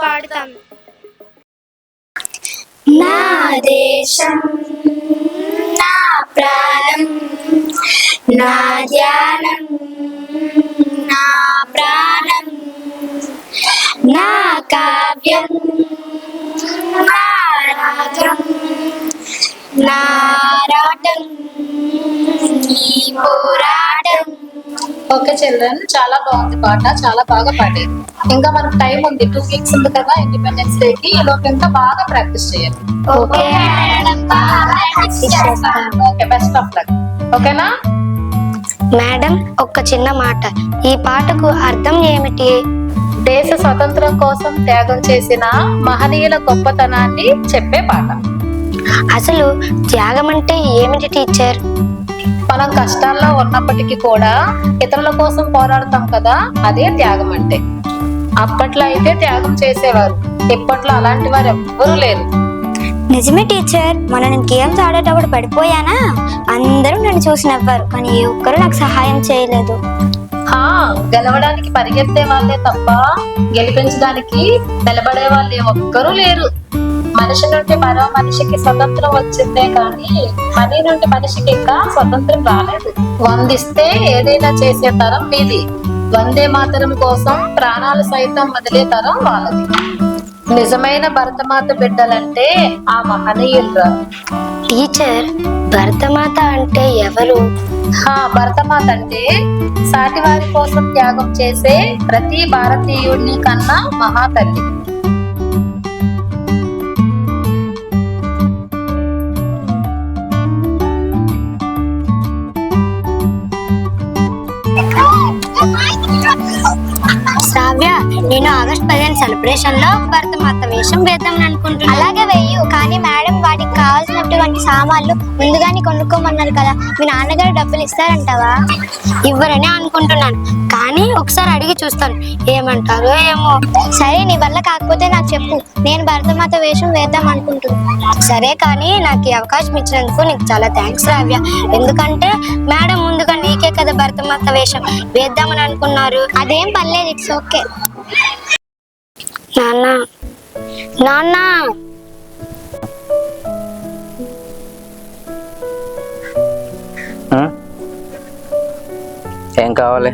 పాడుతాం. నా దేశం నా ప్రాణం నా ధ్యానం నా ప్రాణం నా కావ్యం నా రాగం నా రాటం ఈ పోరాటం. ఓకే చిల్డ్రన్, చాలా బాగుంది పాట, చాలా బాగా పాడారు. ఇంకా మనకు టైం ఉంది, 2 weeks ఉంది కదా ఇండిపెండెన్స్ డే కి. ఈలోపు ఇంకా బాగా ప్రాక్టీస్ చేయాలి. ఓకే మేడం, బాగా ప్రాక్టీస్ చేస్తాం. Okay, best of luck. ఓకేనా మేడం, ఒక్క చిన్న మాట, ఈ పాటకు అర్థం ఏమిటి? దేశ స్వతంత్రం కోసం త్యాగం చేసిన మహనీయుల గొప్పతనాన్ని చెప్పే పాట. అసలు త్యాగం అంటే ఏమిటి టీచర్? మనం కష్టాల్లో ఉన్నప్పటికీ కూడా ఇతరుల కోసం పోరాడతాం కదా, అదే త్యాగం అంటే. అప్పట్లో అయితే త్యాగం చేసేవారు, ఇప్పట్లో అలాంటి వారు ఎవ్వరూ లేరు. నిజమే టీచర్, మనం గేమ్స్ ఆడేటప్పుడు పడిపోయానా అందరూ నన్ను చూసి నవ్వారు, కానీ ఏ ఒక్కరు నాకు సహాయం చేయలేదు. గెలవడానికి పరిగెత్తే వాళ్ళే తప్ప గెలిపించడానికి నిలబడే వాళ్ళే ఒక్కరూ లేరు. మనిషి నుండి మరో మనిషికి స్వతంత్రం వచ్చిందే కానీ మనీ నుండి మనిషికి ఇంకా స్వతంత్రం రాలేదు. వందిస్తే ఏదైనా చేసే తరం మీది, వందే మాతరం కోసం ప్రాణాలు సైతం వదిలే తరం వాళ్ళది. నిజమైన భరతమాత బిడ్డలంటే ఆ మహనీయులు. టీచర్, భరతమాత అంటే ఎవరు? భరతమాత అంటే సాటి వారి కోసం త్యాగం చేసే ప్రతి భారతీయుడిని కన్నా మహాతల్లి. శ్రావ్య, నేను ఆగస్ట్ 15 సెలబ్రేషన్ లో భరతమాత వేషం వేద్దామని అనుకుంటున్నాను. అలాగే వెయ్యు, కానీ మేడం వాటికి కావాల్సినటువంటి సామాన్లు ముందుగానే కొనుక్కోమన్నారు కదా, మీ నాన్నగారు డబ్బులు ఇస్తారంటావా? ఇవ్వరని అనుకుంటున్నాను, కానీ ఒకసారి అడిగి చూస్తాను, ఏమంటారో ఏమో. సరే, నీ వల్ల కాకపోతే నాకు చెప్పు, నేను భరతమాత వేషం వేద్దాం అనుకుంటున్నాను. సరే, కానీ నాకు ఈ అవకాశం ఇచ్చినందుకు నీకు చాలా థ్యాంక్స్ శ్రావ్య. ఎందుకంటే మేడం ముందుగా నీకే కదా భరతమాత వేషం వేద్దామని అనుకున్నారు. అదేం పర్లేదు, ఇట్స్ ఓకే. నాన్న, నాన్న, ఏం కావాలి?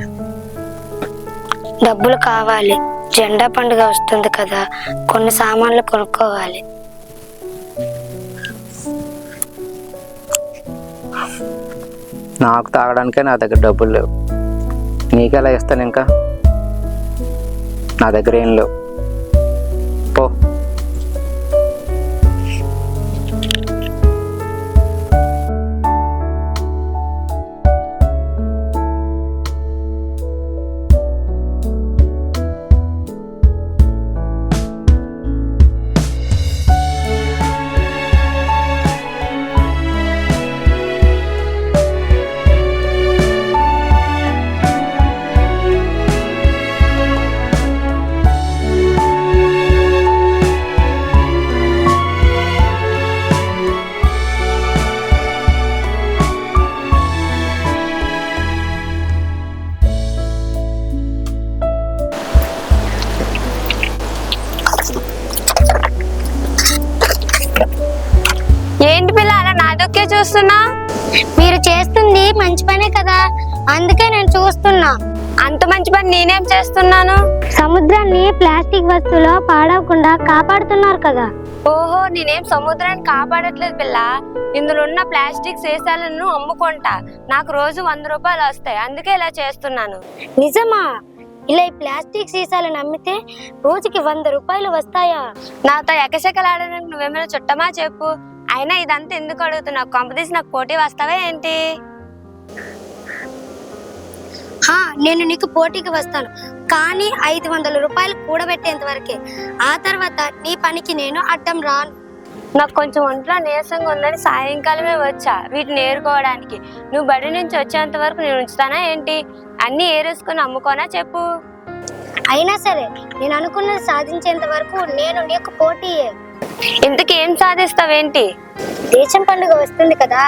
డబ్బులు కావాలి. జెండా పండుగ వస్తుంది కదా, కొన్ని సామాన్లు కొనుక్కోవాలి. నాకు తాగడానికే నా దగ్గర డబ్బులు లేవు, నీకెలా ఇస్తాను? ఇంకా నా దగ్గర ఏం లేవు, పో. ఏంటి పిల్ల అలా నాదొక్కే చూస్తున్నా? మీరు చేస్తుంది మంచి పనే కదా, అందుకే నేను చూస్తున్నా. అంత మంచి పని నేనేం చేస్తున్నాను? సముద్రాన్ని ప్లాస్టిక్ వస్తువులో పాడవకుండా కాపాడుతున్నారు కదా. ఓహో, నేనేం సముద్రాన్ని కాపాడట్లేదు పిల్ల, ఇందులో ఉన్న ప్లాస్టిక్ సీసాలను అమ్ముకుంటా, నాకు రోజు 100 రూపాయలు వస్తాయి, అందుకే ఇలా చేస్తున్నాను. నిజమా? ఇలా ఈ ప్లాస్టిక్ సీసాలను అమ్మితే రోజుకి 100 రూపాయలు వస్తాయా? నాతో ఎకశకలాడడానికి నువ్వేమైనా చుట్టమా చెప్పు. అయినా ఇదంతా ఎందుకు అడుగుతున్నావు? కొంపదీసి నాకు పోటీ వస్తావా ఏంటి? నేను నీకు పోటీకి వస్తాను, కానీ 500 రూపాయలు కూడబెట్టేంత వరకే. ఆ తర్వాత నీ పనికి నేను అడ్డం రాను. నాకు కొంచెం ఒంట్లో నీరసంగా ఉందని సాయంకాలమే వచ్చా వీటిని ఏరుకోవడానికి. నువ్వు బడి నుంచి వచ్చేంత వరకు నేను ఉంచుతానా ఏంటి? అన్ని ఏరేసుకుని అమ్ముకోనా చెప్పు. అయినా సరే, నేను అనుకున్నది సాధించేంత వరకు నేను నీకు పోటీయే. ఇంతకీ ఏం సాధిస్తావేంటి? దేశం పండుగ వస్తుంది కదా,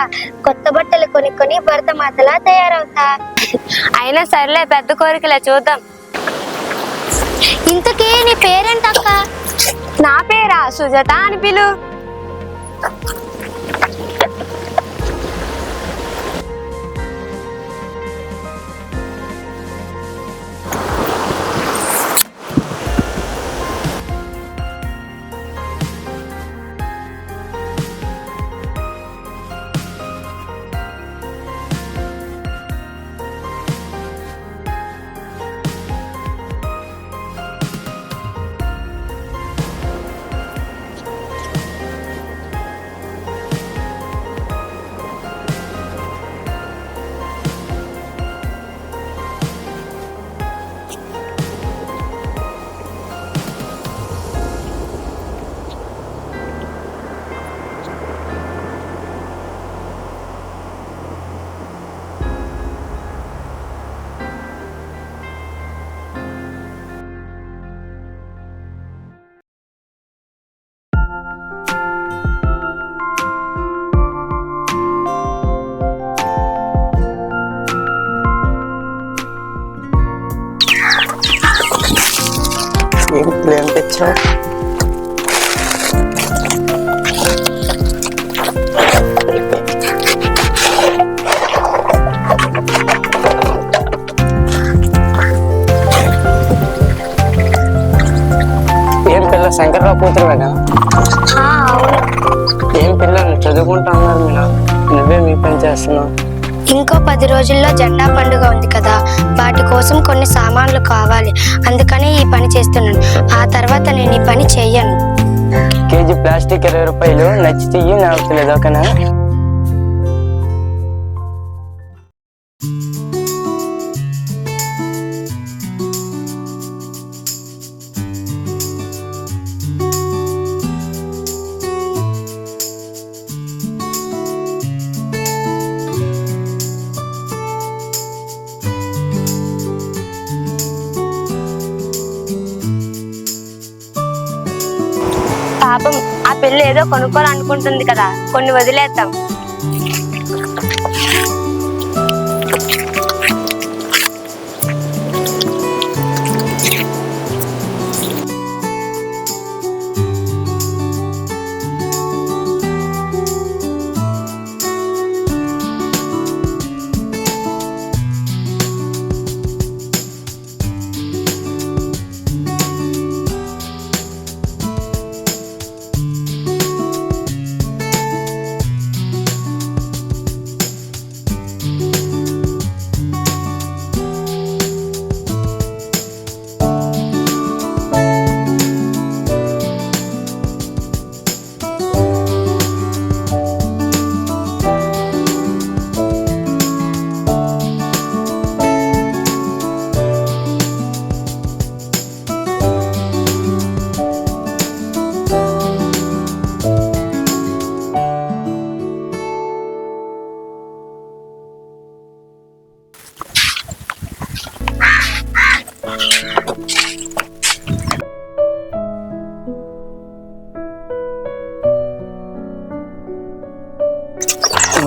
కొత్త బట్టలు కొనుక్కొని భరతమాతలా తయారవుతా. అయినా సర్లే, పెద్ద కోరికలే, చూద్దాం. ఇంతకీ నీ పేరేంటక్క? నా పేరా సుజాత అని పిలు. ఏం తెచ్చా? ఏం పిల్ల శంకర్రావు కూతురు కదా? అవును. ఏం పిల్లలు చదువుకుంటా ఉన్నారు మీనా, నువ్వే మీ పని చేస్తున్నావు. ఇంకో 10 రోజుల్లో జెండా పండుగ ఉంది కదా, వాటి కోసం కొన్ని సామాన్లు కావాలి, అందుకని ఈ పని చేస్తున్నాను. ఆ తర్వాత నేను ఈ పని చెయ్యను. కేజీ ప్లాస్టిక్ 20 రూపాయలు, నచ్చి తీయి, నాకు తెలియదు. ఓకేనా? పాపం ఆ పిల్ల ఏదో కొనుక్కోవాలనుకుంటుంది కదా, కొన్ని వదిలేద్దాం.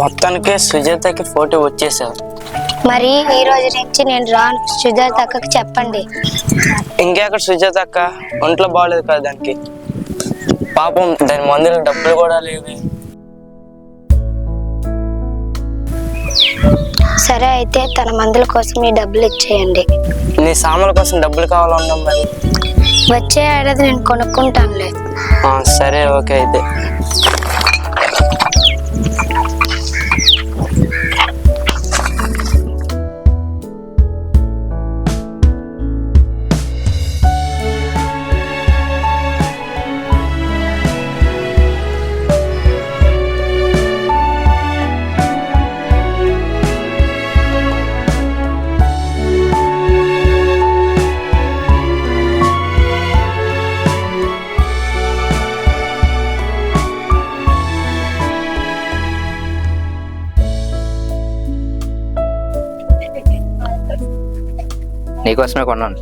మొత్తానికి సుజాతకి ఫోటో వచ్చేసావు. మరి ఈ రోజు నుంచి నేను రాను, సుజాత అక్కకి చెప్పండి. ఇంకెక్కడ సుజాత అక్క, ఒంట్లో బాగలేదు కదా దానికి. పాపం దాని మందులకు డబ్బులు కూడా లేవు. సరే, అయితే తన మందుల కోసం ఈ డబ్బులు ఇచ్చేయండి. నీ సామాన్ల కోసం డబ్బులు కావాలన్నా మరి వచ్చే ఏడాది నేను కొనుక్కుంటానులే. సరే, ఓకే. అయితే నీకోసమే కొన్నాను.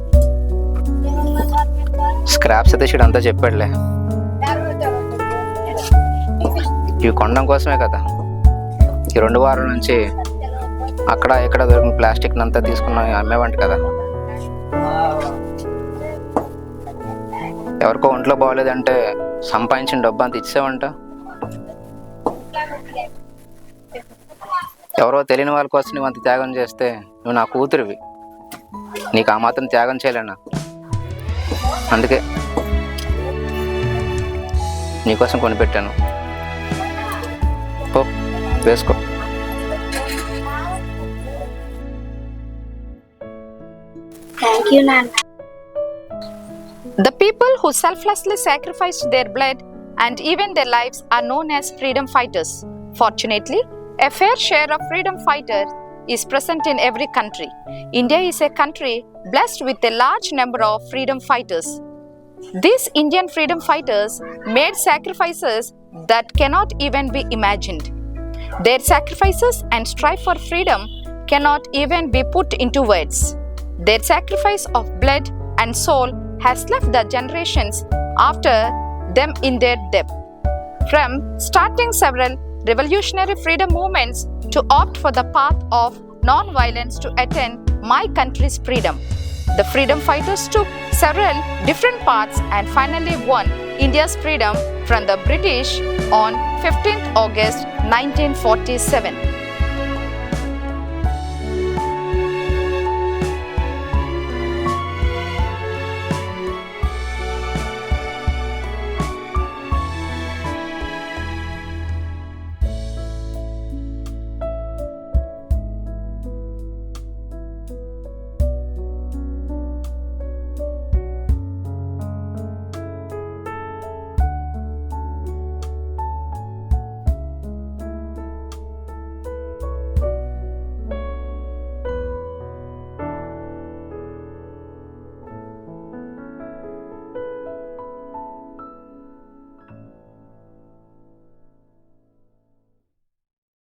స్క్రాప్ సతీషుడు అంతా చెప్పాడులే. ఇవి కొనడం కోసమే కదా ఈ 2 వారాల నుంచి అక్కడ ఇక్కడ దొరికిన ప్లాస్టిక్ అంతా తీసుకున్నా అమ్మేవంట కదా. ఎవరికో ఒంట్లో బాగోలేదంటే సంపాదించిన డబ్బు అంత ఇచ్చావంట. ఎవరో తెలియని వాళ్ళ కోసం నువ్వు అంత త్యాగం చేస్తే నువ్వు నా కూతురివి, నీకు ఆ మాత్రం త్యాగం చేయలేనా? అందుకే నీకోసం కొనిపెట్టాను. పో వేసుకో. థ్యాంక్ యూ నాన్న. The people who selflessly sacrificed their blood and even their lives are known as freedom fighters. Fortunately, a fair share of freedom fighters is present in every country. India is a country blessed with a large number of freedom fighters. These Indian freedom fighters made sacrifices that cannot even be imagined. Their sacrifices and strive for freedom cannot even be put into words. Their sacrifice of blood and soul has left the generations after them in their debt. From starting several revolutionary freedom movements to opt for the path of non-violence to attain my country's freedom, the freedom fighters took several different paths and finally won India's freedom from the British on 15th August 1947.